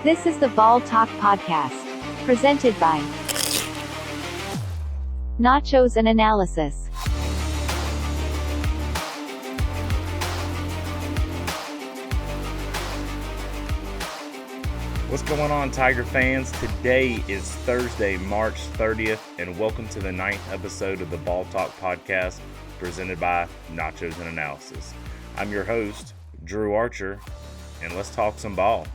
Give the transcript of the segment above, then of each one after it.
This is the Ball Talk Podcast, presented by Nachos and Analysis. What's going on, Tiger fans? Today is Thursday, March 30th, and welcome to the 9th episode of the Ball Talk Podcast, presented by Nachos and Analysis. I'm your host, Drew Archer, and let's talk some ball.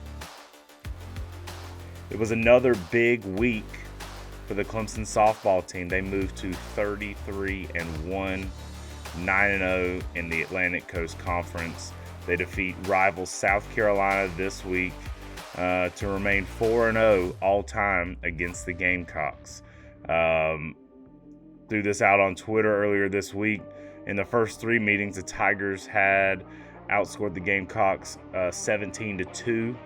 It was another big week for the Clemson softball team. They moved to 33-1, 9-0 in the Atlantic Coast Conference. They defeat rivals South Carolina this week to remain 4-0 all-time against the Gamecocks. Threw this out on Twitter earlier this week. In the first three meetings, the Tigers had outscored the Gamecocks 17-2.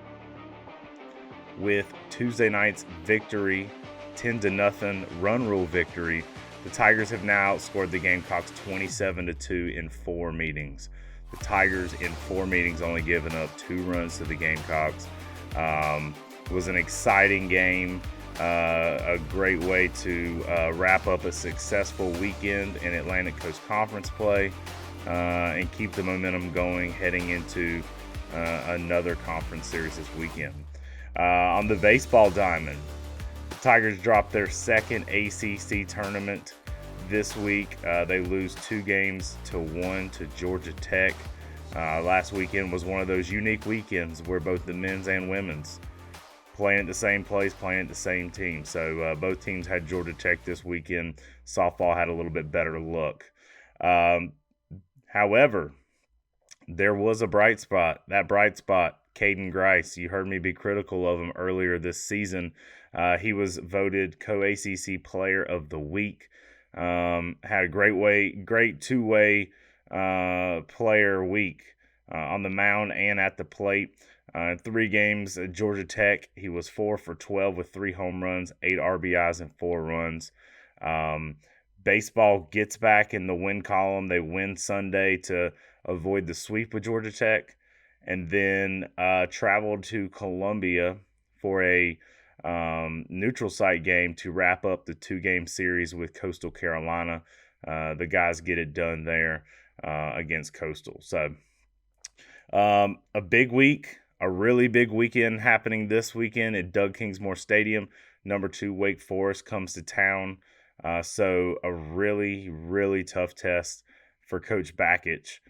With Tuesday night's victory, 10-0 run rule victory, the Tigers have now outscored the Gamecocks 27-2 in four meetings. The Tigers in four meetings only given up 2 runs to the Gamecocks. It was an exciting game, a great way to wrap up a successful weekend in Atlantic Coast Conference play and keep the momentum going heading into another conference series this weekend. On the baseball diamond, the Tigers dropped their second ACC tournament this week. They lose 2-1 to Georgia Tech. Last weekend was one of those unique weekends where both the men's and women's playing at the same place, playing at the same team. So both teams had Georgia Tech this weekend. Softball had a little bit better luck. However, there was a bright spot. That bright spot, Caden Grice. You heard me be critical of him earlier this season. He was voted Co-ACC Player of the Week. Had a great two-way player week on the mound and at the plate. In 3 games at Georgia Tech, he was 4 for 12 with 3 home runs, 8 RBIs, and 4 runs. Baseball gets back in the win column. They win Sunday to avoid the sweep with Georgia Tech, and then traveled to Columbia for a neutral site game to wrap up the 2-game series with Coastal Carolina. The guys get it done there against Coastal. So a big week, a really big weekend happening this weekend at Doug Kingsmore Stadium. Number 2 Wake Forest comes to town. So a really, really tough test for Coach Bakich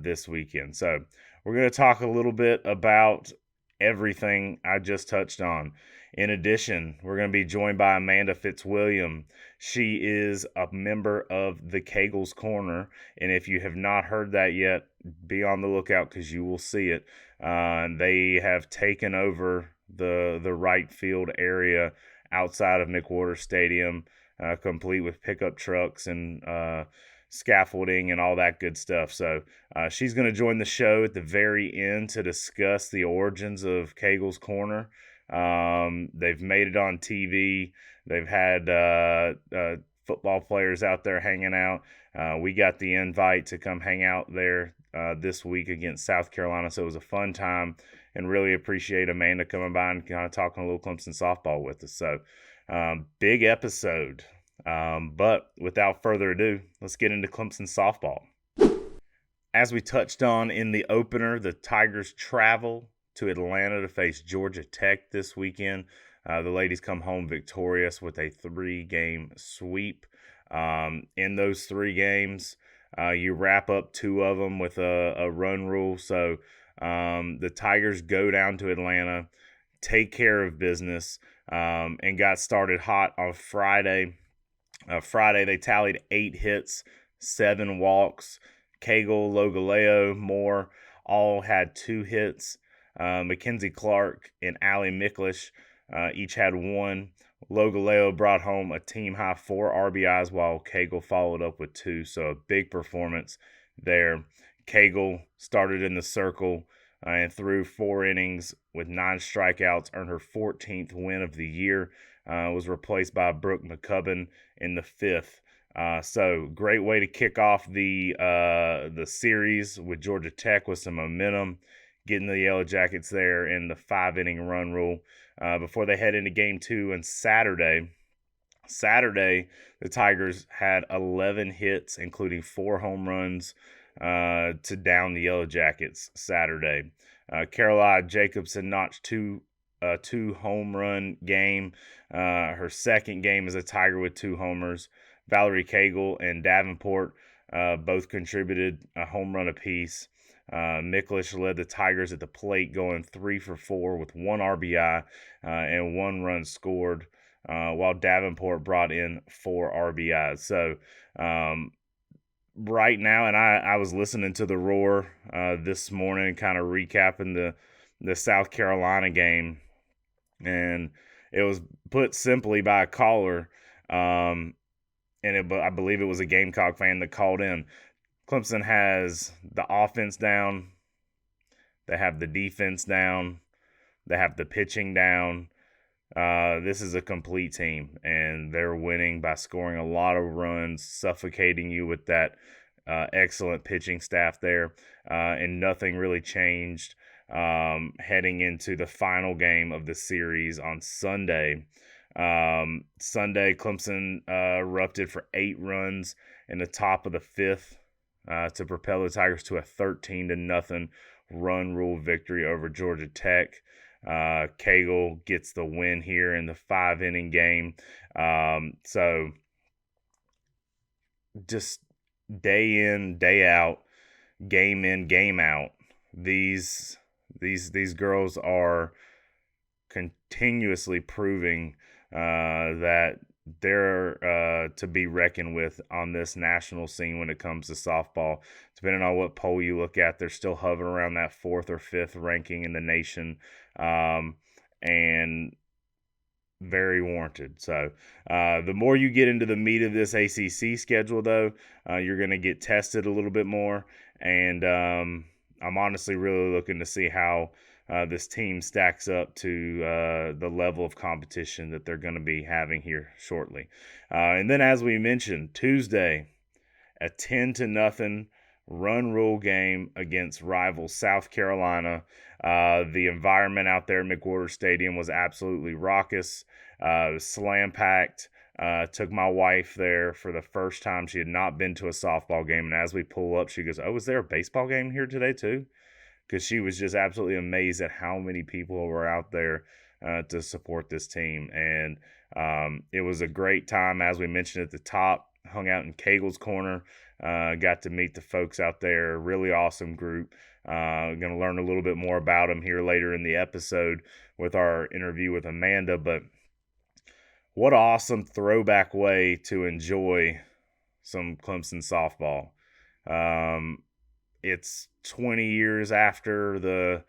this weekend. So we're going to talk a little bit about everything I just touched on. In addition, we're going to be joined by Amanda FitzWilliam. She is a member of the Cagle's Corner, and if you have not heard that yet, be on the lookout because you will see it. They have taken over the right field area outside of McWhorter Stadium, complete with pickup trucks and scaffolding and all that good stuff. So she's going to join the show at the very end to discuss the origins of Cagle's Corner. They've made it on TV. They've had football players out there hanging out. We got the invite to come hang out there this week against South Carolina, so it was a fun time, and really appreciate Amanda coming by and kind of talking a little Clemson softball with us. So big episode. But without further ado, let's get into Clemson softball. As we touched on in the opener, the Tigers travel to Atlanta to face Georgia Tech this weekend. The ladies come home victorious with a 3-game sweep. In those 3 games, you wrap up 2 of them with a run rule. So the Tigers go down to Atlanta, take care of business, and got started hot on Friday. Friday, they tallied 8 hits, 7 walks. Cagle, Logaleo, Moore all had 2 hits. Mackenzie Clark and Allie Miklish each had 1. Logaleo brought home a team-high 4 RBIs, while Cagle followed up with 2. So a big performance there. Cagle started in the circle and threw 4 innings with 9 strikeouts, earned her 14th win of the year. Was replaced by Brooke McCubbin in the 5th. So great way to kick off the series with Georgia Tech with some momentum. getting the Yellow Jackets there in the 5-inning run rule before they head into Game 2 on Saturday. Saturday, the Tigers had 11 hits, including 4 home runs to down the Yellow Jackets Saturday. Caroline Jacobson notched two home run game. Her second game as a Tiger with 2 homers. Valerie Cagle and Davenport both contributed a home run apiece. Miklish led the Tigers at the plate, going 3 for 4 with 1 RBI and 1 run scored, while Davenport brought in 4 RBIs. So right now, and I was listening to the Roar this morning, kind of recapping the South Carolina game, and it was put simply by a caller, and I believe it was a Gamecock fan that called in. Clemson has the offense down, they have the defense down, they have the pitching down. This is a complete team, and they're winning by scoring a lot of runs, suffocating you with that excellent pitching staff there, and nothing really changed heading into the final game of the series on Sunday. Sunday, Clemson erupted for 8 runs in the top of the 5th to propel the Tigers to a 13-0 run rule victory over Georgia Tech. Cagle gets the win here in the 5-inning game. So just day in, day out, game in, game out, these girls are continuously proving that they're to be reckoned with on this national scene when it comes to softball. Depending on what poll you look at, they're still hovering around that 4th or 5th ranking in the nation, and very warranted. So the more you get into the meat of this ACC schedule, though, you're going to get tested a little bit more, and I'm honestly really looking to see how this team stacks up to the level of competition that they're going to be having here shortly. And then, as we mentioned, Tuesday, a 10-0 run rule game against rival South Carolina. The environment out there at McWhorter Stadium was absolutely raucous. It was slam-packed. Took my wife there for the first time. She had not been to a softball game, and as we pull up, she goes, "Oh, is there a baseball game here today too?" Because she was just absolutely amazed at how many people were out there to support this team. And it was a great time, as we mentioned at the top. Hung out in Cagle's corner, got to meet the folks out there. Really awesome group. Going to learn a little bit more about them here later in the episode with our interview with Amanda. But what an awesome throwback way to enjoy some Clemson softball. It's 20 years after the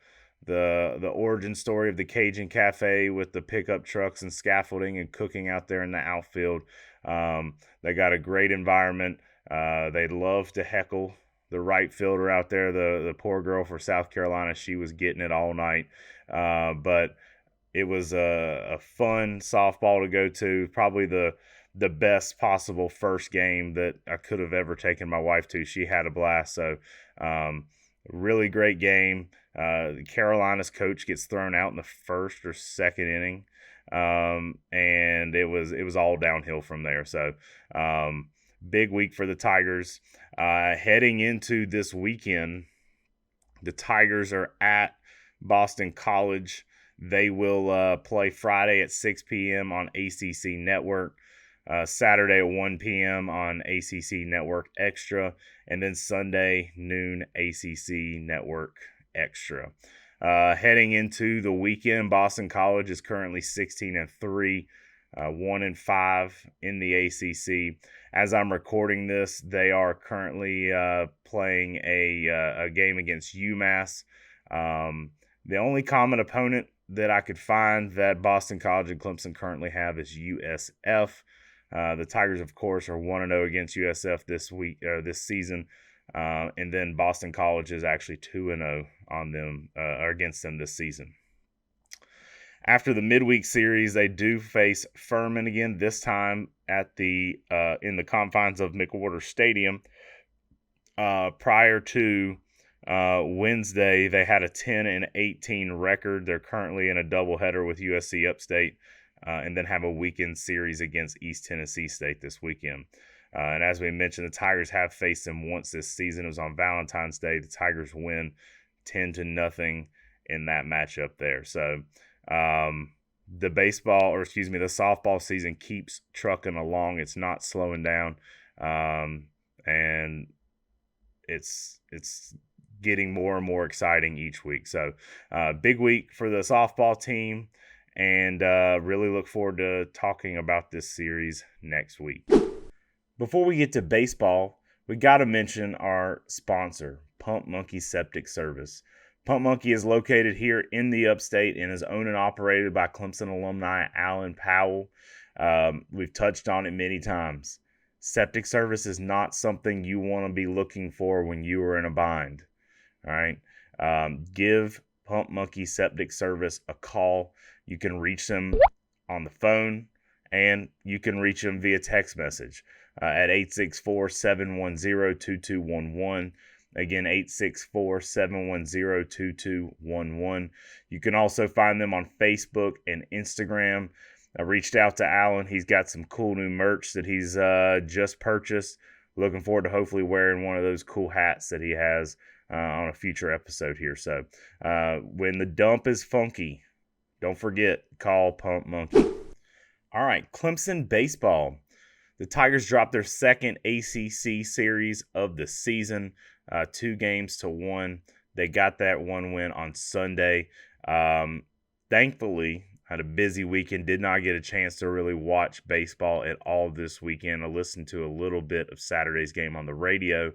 origin story of the Cajun Cafe with the pickup trucks and scaffolding and cooking out there in the outfield. They got a great environment. They love to heckle the right fielder out there. The poor girl for South Carolina, she was getting it all night. But it was a fun softball to go to. Probably the best possible first game that I could have ever taken my wife to. She had a blast. So really great game. Carolina's coach gets thrown out in the 1st or 2nd inning. And it was all downhill from there. So big week for the Tigers. Heading into this weekend, the Tigers are at Boston College. They will play Friday at 6 p.m. on ACC Network, Saturday at 1 p.m. on ACC Network Extra, and then Sunday noon ACC Network Extra. Heading into the weekend, Boston College is currently 16-3, 1-5 in the ACC. As I'm recording this, they are currently playing a game against UMass. The only common opponent that I could find that Boston College and Clemson currently have is USF. The Tigers, of course, are 1-0 against USF this season. And then Boston College is actually 2-0 on them or against them this season. After the midweek series, they do face Furman again. This time at in the confines of McWhorter Stadium. Prior to Wednesday, they had a 10-18 record. They're currently in a doubleheader with USC Upstate, and then have a weekend series against East Tennessee State this weekend. And as we mentioned, the Tigers have faced them once this season. It was on Valentine's Day. The Tigers win 10-0 in that matchup there. So the softball season keeps trucking along. It's not slowing down, and it's getting more and more exciting each week. So big week for the softball team, and really look forward to talking about this series next week. Before we get to baseball, we got to mention our sponsor, Pump Monkey Septic Service. Pump Monkey is located here in the Upstate and is owned and operated by Clemson alumni Alan Powell. We've touched on it many times. Septic service is not something you want to be looking for when you are in a bind. All right. Give Pump Monkey Septic Service a call. You can reach them on the phone, and you can reach them via text message at 864-710-2211. Again, 864-710-2211. You can also find them on Facebook and Instagram. I reached out to Alan. He's got some cool new merch that he's just purchased. Looking forward to hopefully wearing one of those cool hats that he has on a future episode here. So when the dump is funky, don't forget, call Pump Monkey. All right, Clemson baseball. The Tigers dropped their second ACC series of the season, 2-1. They got that one win on Sunday. Thankfully, had a busy weekend, did not get a chance to really watch baseball at all this weekend. I listened to a little bit of Saturday's game on the radio,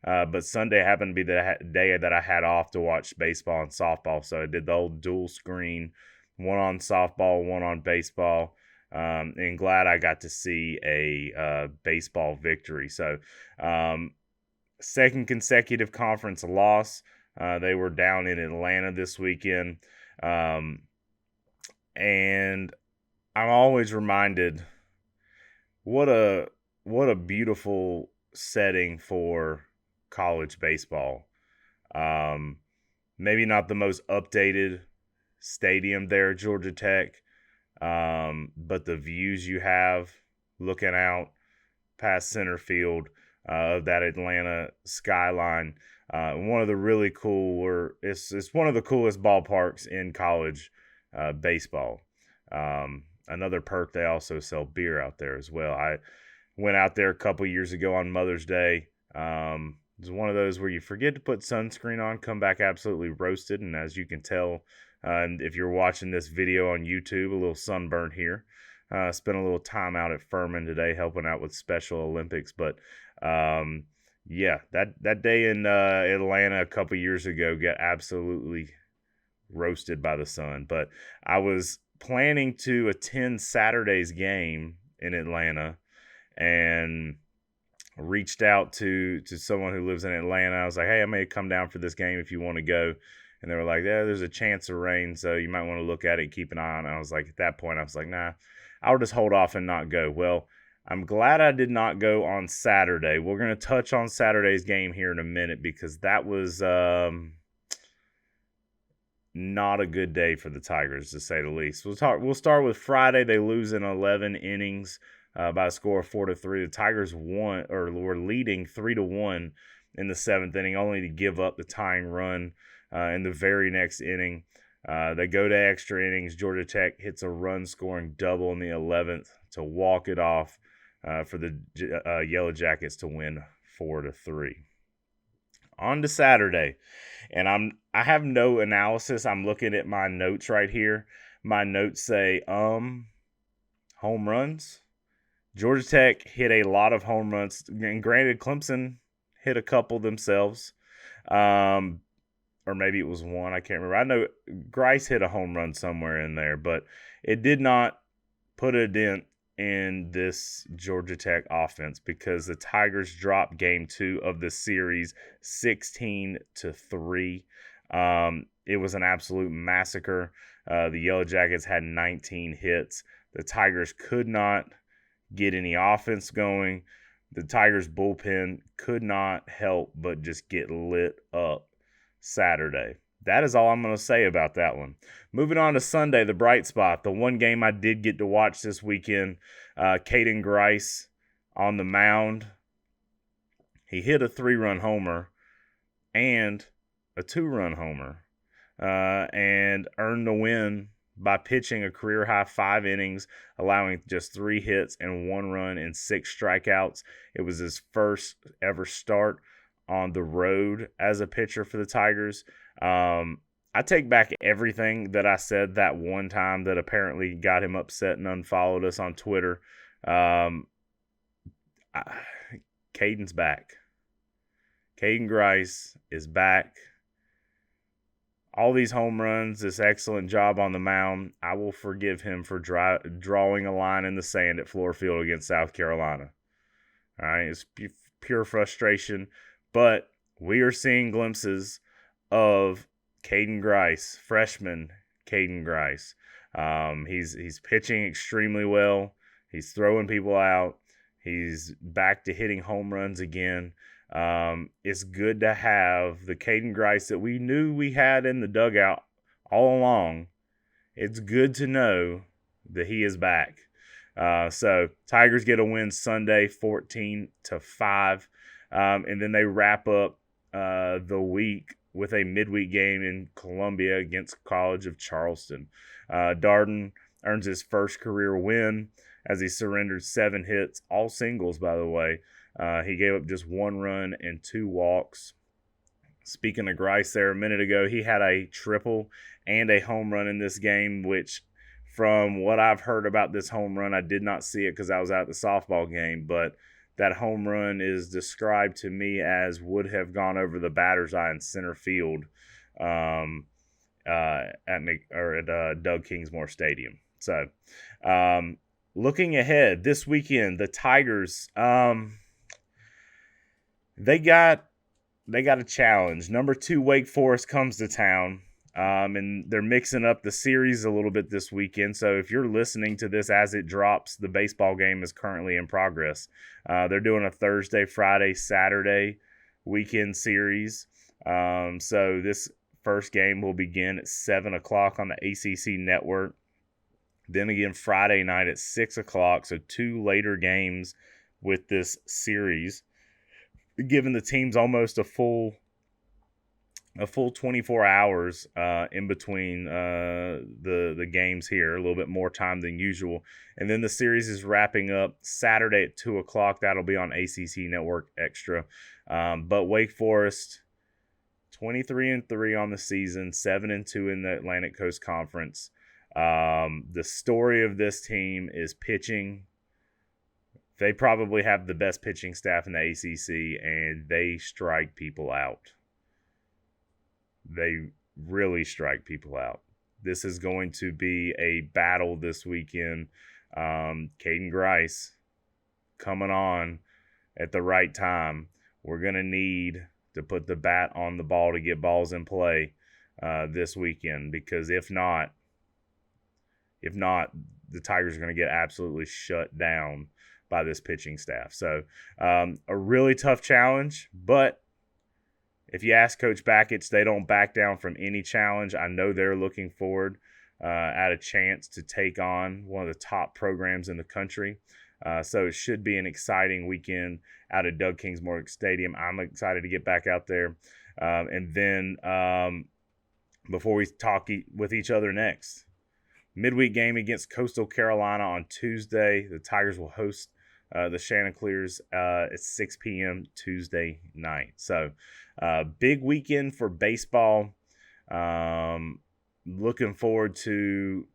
but Sunday happened to be the day that I had off to watch baseball and softball, so I did the old dual screen, one on softball, one on baseball, and glad I got to see a baseball victory. So second consecutive conference loss. They were down in Atlanta this weekend. And I'm always reminded what a beautiful setting for college baseball. Maybe not the most updated stadium there at Georgia Tech, but the views you have looking out past center field of that Atlanta skyline. One of the really cool, it's one of the coolest ballparks in college baseball. Another perk, they also sell beer out there as well. I went out there a couple years ago on Mother's Day. It's one of those where you forget to put sunscreen on, come back absolutely roasted, and as you can tell, if you're watching this video on YouTube, a little sunburn here. Spent a little time out at Furman today helping out with Special Olympics, but yeah, that day in Atlanta a couple years ago got absolutely roasted by the sun. But I was planning to attend Saturday's game in Atlanta and reached out to someone who lives in Atlanta. I was like, hey, I may come down for this game if you want to go. And they were like, yeah, there's a chance of rain, so you might want to look at it and keep an eye on it. I was like, at that point, I was like, nah, I'll just hold off and not go. Well, I'm glad I did not go on Saturday. We're going to touch on Saturday's game here in a minute because that was not a good day for the Tigers, to say the least. We'll start with Friday. They lose in 11 innings by a score of 4-3. The Tigers were leading 3-1 in the 7th inning, only to give up the tying run in the very next inning. They go to extra innings. Georgia Tech hits a run-scoring double in the 11th to walk it off for the Yellow Jackets to win 4-3. On to Saturday, and I have no analysis. I'm looking at my notes right here. My notes say home runs. Georgia Tech hit a lot of home runs, and granted, Clemson hit a couple themselves. Or maybe it was one. I can't remember. I know Grice hit a home run somewhere in there, but it did not put a dent in this Georgia Tech offense because the Tigers dropped game 2 of the series 16-3. It was an absolute massacre. The Yellow Jackets had 19 hits. The Tigers could not get any offense going. The Tigers bullpen could not help but just get lit up Saturday. That is all I'm going to say about that one. Moving on to Sunday, the bright spot. The one game I did get to watch this weekend, Caden Grice on the mound. He hit a 3-run homer and a 2-run homer and earned the win by pitching a career-high 5 innings, allowing just 3 hits and 1 run and 6 strikeouts. It was his first ever start on the road as a pitcher for the Tigers. I take back everything that I said that one time that apparently got him upset and unfollowed us on Twitter. Caden's back. Caden Grice is back. All these home runs, this excellent job on the mound, I will forgive him for drawing a line in the sand at Fluor Field against South Carolina. All right, it's pure frustration, but we are seeing glimpses of Caden Grice, freshman Caden Grice. He's pitching extremely well. He's throwing people out. He's back to hitting home runs again. It's good to have the Caden Grice that we knew we had in the dugout all along. It's good to know that he is back. So Tigers get a win Sunday, 14-5, and then they wrap up the week with a midweek game in Columbia against College of Charleston. Darden earns his first career win as he surrendered 7 hits, all singles, by the way. He gave up just 1 run and 2 walks. Speaking of Grice there a minute ago, he had a triple and a home run in this game, which from what I've heard about this home run, I did not see it because I was at the softball game, but that home run is described to me as would have gone over the batter's eye in center field at Doug Kingsmore Stadium. So, looking ahead this weekend, the Tigers, they got a challenge. Number 2 Wake Forest comes to town, and they're mixing up the series a little bit this weekend. So if you're listening to this as it drops, the baseball game is currently in progress. They're doing a Thursday, Friday, Saturday weekend series. So this first game will begin at 7 o'clock on the ACC network. Then again, Friday night at 6 o'clock. So 2 later games with this series, giving the teams almost a full 24 hours in between the games here, a little bit more time than usual. And then the series is wrapping up Saturday at 2 o'clock. That'll be on ACC Network Extra. But Wake Forest, 23-3 on the season, 7-2 in the Atlantic Coast Conference. The story of this team is pitching. They probably have the best pitching staff in the ACC, and they strike people out. They really strike people out. This is going to be a battle this weekend. Caden Grice coming on at the right time. We're going to need to put the bat on the ball to get balls in play this weekend, because if not, the Tigers are going to get absolutely shut down by this pitching staff. So a really tough challenge, but if you ask Coach Backich, they don't back down from any challenge. I know they're looking forward at a chance to take on one of the top programs in the country. So it should be an exciting weekend out at Doug Kingsmore Stadium. I'm excited to get back out there. And then before we talk with each other next, midweek game against Coastal Carolina on Tuesday. The Tigers will host the Chanticleers at 6 p.m. Tuesday night. So big weekend for baseball. Looking forward to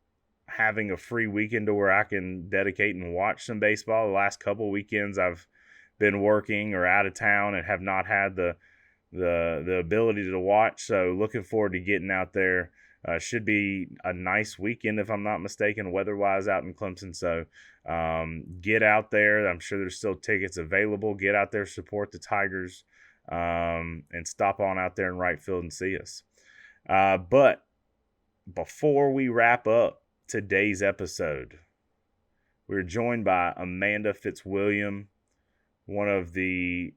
having a free weekend to where I can dedicate and watch some baseball. The last couple weekends I've been working or out of town and have not had the ability to watch. So looking forward to getting out there. Should be a nice weekend, if I'm not mistaken, weather-wise out in Clemson. So get out there. I'm sure there's still tickets available. Get out there, support the Tigers, and stop on out there in right field and see us. But before we wrap up today's episode, we're joined by Amanda FitzWilliam, one of the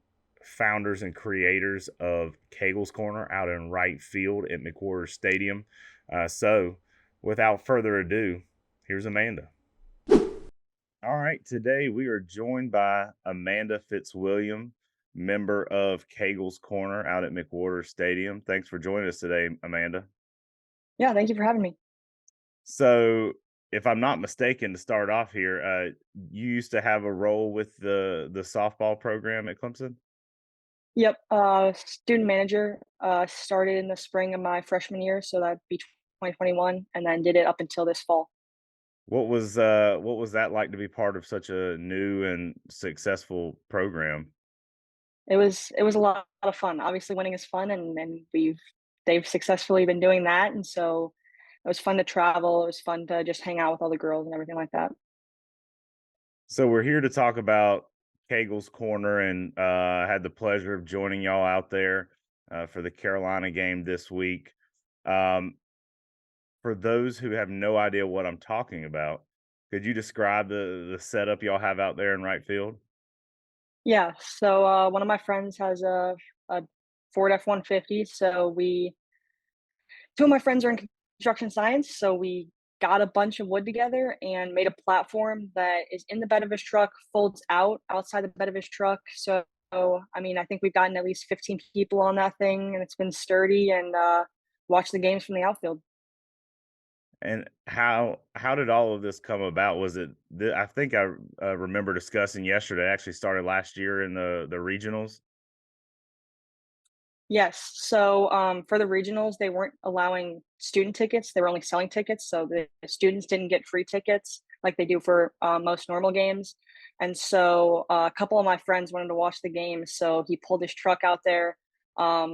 founders and creators of Cagle's Corner out in right field at McWhorter Stadium. So, without further ado, here's Amanda. All right, today we are joined by Amanda FitzWilliam, member of Cagle's Corner out at McWhorter Stadium. Thanks for joining us today, Amanda. Yeah, thank you for having me. So, if I'm not mistaken, to start off here, you used to have a role with the softball program at Clemson. Yep, student manager, started in the spring of my freshman year, so that'd be 2021, and then did it up until this fall. What was that like to be part of such a new and successful program? It was a lot of fun. Obviously, winning is fun, and they've successfully been doing that, and so it was fun to travel. It was fun to just hang out with all the girls and everything like that. So we're here to talk about Cagle's Corner, and I had the pleasure of joining y'all out there for the Carolina game this week. Um, for those who have no idea what I'm talking about, could you describe the setup y'all have out there in right field? Yeah, so one of my friends has a Ford F-150, so we two of my friends are in construction science, so we got a bunch of wood together and made a platform that is in the bed of his truck, folds out outside the bed of his truck. So, I mean, I think we've gotten at least 15 people on that thing, and it's been sturdy and watch the games from the outfield. And how did all of this come about? Was it? I think I remember discussing yesterday. It actually started last year in the regionals. Yes. So for the regionals, they weren't allowing student tickets. They were only selling tickets. So the students didn't get free tickets like they do for most normal games. And so a couple of my friends wanted to watch the game. So he pulled his truck out there. A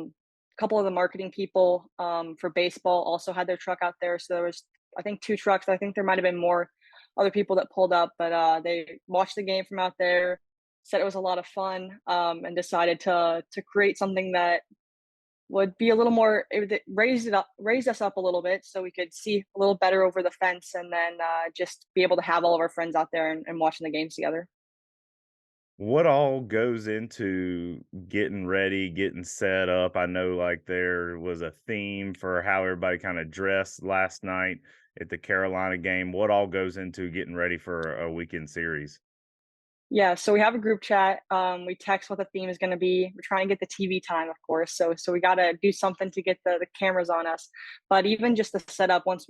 couple of the marketing people for baseball also had their truck out there. So there was, I think, two trucks. I think there might have been more other people that pulled up, but they watched the game from out there, said it was a lot of fun, and decided to create something that would be a little more it raised us up a little bit so we could see a little better over the fence and then just be able to have all of our friends out there and watching the games together. What all goes into getting ready, getting set up? I know like there was a theme for how everybody kind of dressed last night at the Carolina game. What all goes into getting ready for a weekend series? Yeah, so we have a group chat. We text what the theme is going to be. We're trying to get the TV time, of course. So we got to do something to get the cameras on us. But even just the setup, once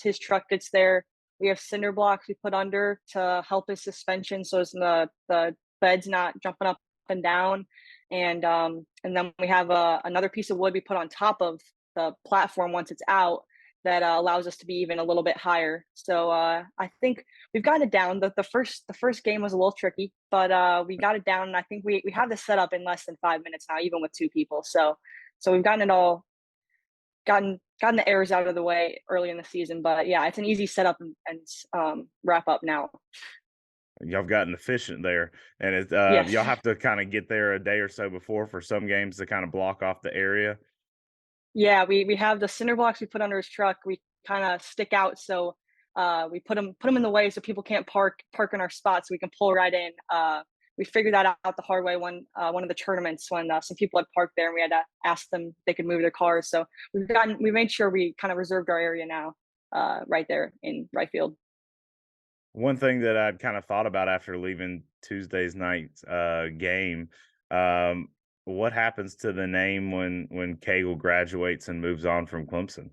his truck gets there, we have cinder blocks we put under to help his suspension, so it's the bed's not jumping up and down. And then we have another piece of wood we put on top of the platform once it's out that allows us to be even a little bit higher. So I think we've gotten it down. The first game was a little tricky, but we got it down, and I think we have this set up in less than 5 minutes now, even with two people. So we've gotten it all gotten the errors out of the way early in the season. But yeah, it's an easy setup and wrap up now. Y'all have gotten efficient there, and Yes. y'all have to kind of get there a day or so before for some games to kind of block off the area. Yeah, we have the cinder blocks we put under his truck. We kind of stick out, so we put them in the way so people can't park in our spots. So we can pull right in. We figured that out the hard way when one of the tournaments when some people had parked there and we had to ask them if they could move their cars. So we made sure we kind of reserved our area now, right there in right field. One thing that I'd kind of thought about after leaving Tuesday's night's game, um, what happens to the name when Cagle graduates and moves on from Clemson?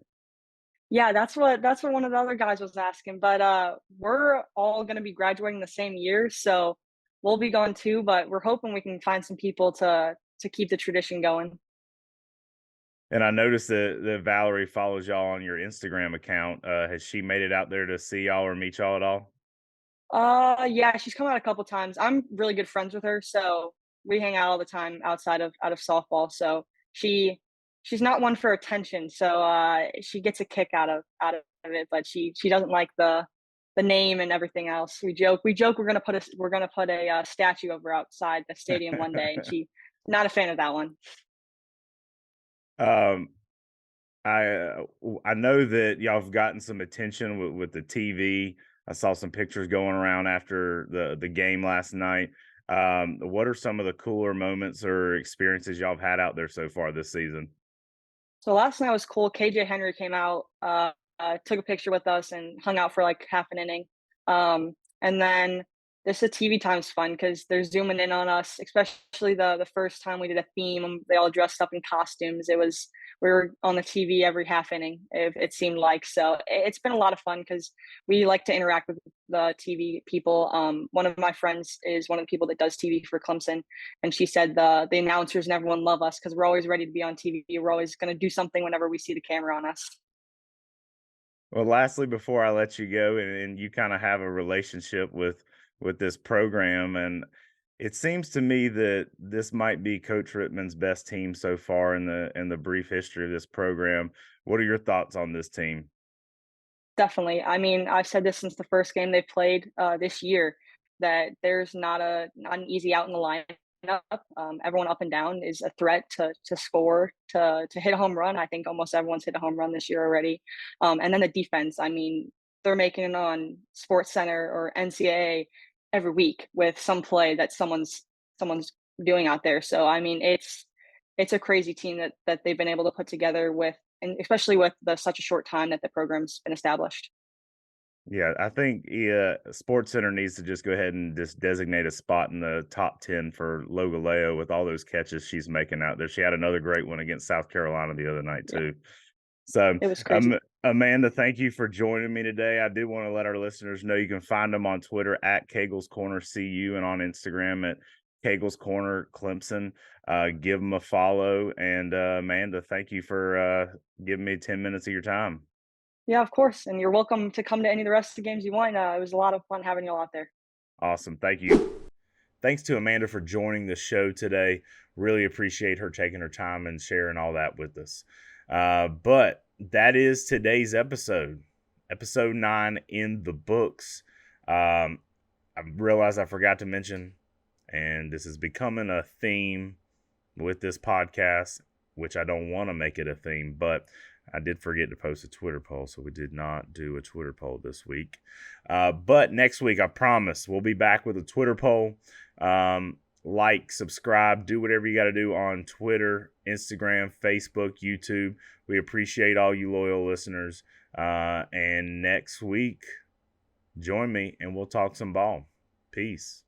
Yeah, that's what one of the other guys was asking. But we're all going to be graduating the same year, so we'll be going too. But we're hoping we can find some people to keep the tradition going. And I noticed that Valerie follows y'all on your Instagram account. Has she made it out there to see y'all or meet y'all at all? Yeah, she's come out a couple times. I'm really good friends with her, so we hang out all the time outside of softball. So she's not one for attention, so she gets a kick out of it, but she doesn't like the name and everything else. We joke we're gonna put a statue of her outside the stadium one day, and she's not a fan of that one. um, I know that y'all have gotten some attention with the TV. I saw some pictures going around after the game last night. What are some of the cooler moments or experiences y'all have had out there so far this season? So last night was cool. KJ Henry came out, took a picture with us, and hung out for like half an inning. And then this the TV time's fun because they're zooming in on us, especially the first time we did a theme. They all dressed up in costumes. We were on the TV every half inning. It seemed like so. It's been a lot of fun because we like to interact with the TV people. One of my friends is one of the people that does TV for Clemson, and she said the announcers and everyone love us because we're always ready to be on TV. We're always going to do something whenever we see the camera on us. Well, lastly, before I let you go, and you kind of have a relationship with this program, and it seems to me that this might be Coach Rittman's best team so far in the brief history of this program. What are your thoughts on this team? Definitely. I mean, I've said this since the first game they played this year that there's not an easy out in the lineup. Everyone up and down is a threat to score to hit a home run. I think almost everyone's hit a home run this year already. And then the defense. I mean, they're making it on Sports Center or NCAA every week with some play that someone's doing out there. So I mean, it's a crazy team that they've been able to put together with, and especially with such a short time that the program's been established. Yeah, I think Sports Center needs to just go ahead and just designate a spot in the top 10 for Logaleo with all those catches she's making out there. She had another great one against South Carolina the other night Yeah, too. So, it was crazy. Amanda, thank you for joining me today. I did want to let our listeners know you can find them on Twitter at Cagle's Corner CU and on Instagram at Cagle's Corner Clemson. Give them a follow. And Amanda, thank you for giving me 10 minutes of your time. Yeah, of course, and you're welcome to come to any of the rest of the games you want. It was a lot of fun having you all out there. Awesome. Thank you. Thanks to Amanda for joining the show today. Really appreciate her taking her time and sharing all that with us. But that is today's episode 9 in the books. I realized I forgot to mention, and this is becoming a theme with this podcast, which I don't want to make it a theme, but I did forget to post a Twitter poll, so we did not do a Twitter poll this week. But next week, I promise, we'll be back with a Twitter poll. Like, subscribe, do whatever you got to do on Twitter, Instagram, Facebook, YouTube. We appreciate all you loyal listeners. And next week, join me and we'll talk some ball. Peace.